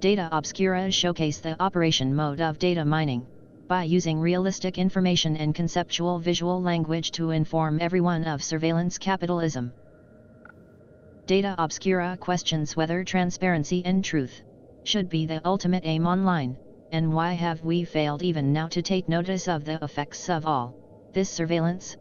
Data Obscura showcase the operation mode of data mining, by using realistic information and conceptual visual language to inform everyone of surveillance capitalism. Data Obscura questions whether transparency and truth should be the ultimate aim online, and why have we failed even now to take notice of the effects of all this surveillance?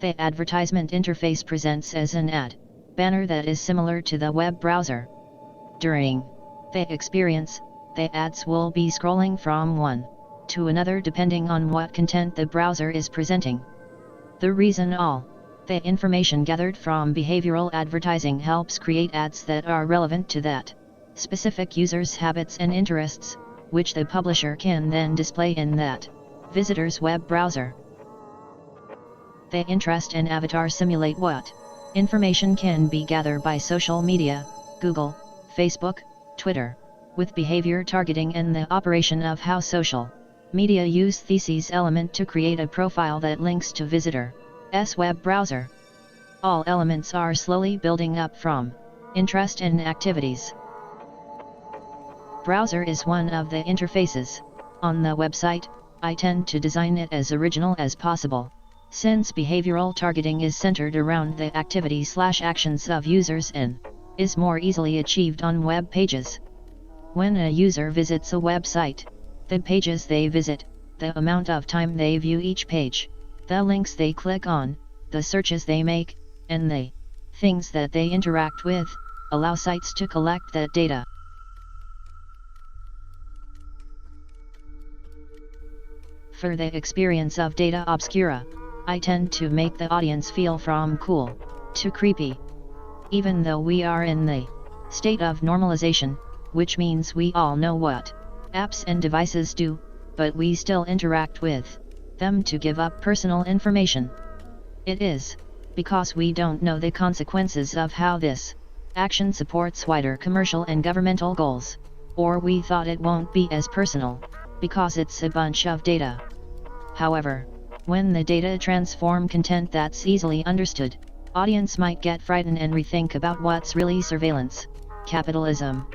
The advertisement interface presents as an ad banner that is similar to the web browser. During the experience, the ads will be scrolling from one to another depending on what content the browser is presenting. The reason all the information gathered from behavioral advertising helps create ads that are relevant to that specific user's habits and interests, which the publisher can then display in that visitor's web browser. The interest and avatar simulate what information can be gathered by social media, Google, Facebook, Twitter, with behavior targeting and the operation of how social media use thesis element to create a profile that links to visitor's web browser. All elements are slowly building up from interest and activities. Browser is one of the interfaces. On the website, I tend to design it as original as possible, since behavioral targeting is centered around the activity/actions of users and is more easily achieved on web pages. When a user visits a website, the pages they visit, the amount of time they view each page, the links they click on, the searches they make, and the things that they interact with, allow sites to collect that data. For the experience of Data Obscura, I tend to make the audience feel from cool to creepy. Even though we are in the state of normalization, which means we all know what apps and devices do, but we still interact with them to give up personal information. It is because we don't know the consequences of how this action supports wider commercial and governmental goals, or we thought it won't be as personal, because it's a bunch of data. However, when the data transform content that's easily understood, audience might get frightened and rethink about what's really surveillance capitalism.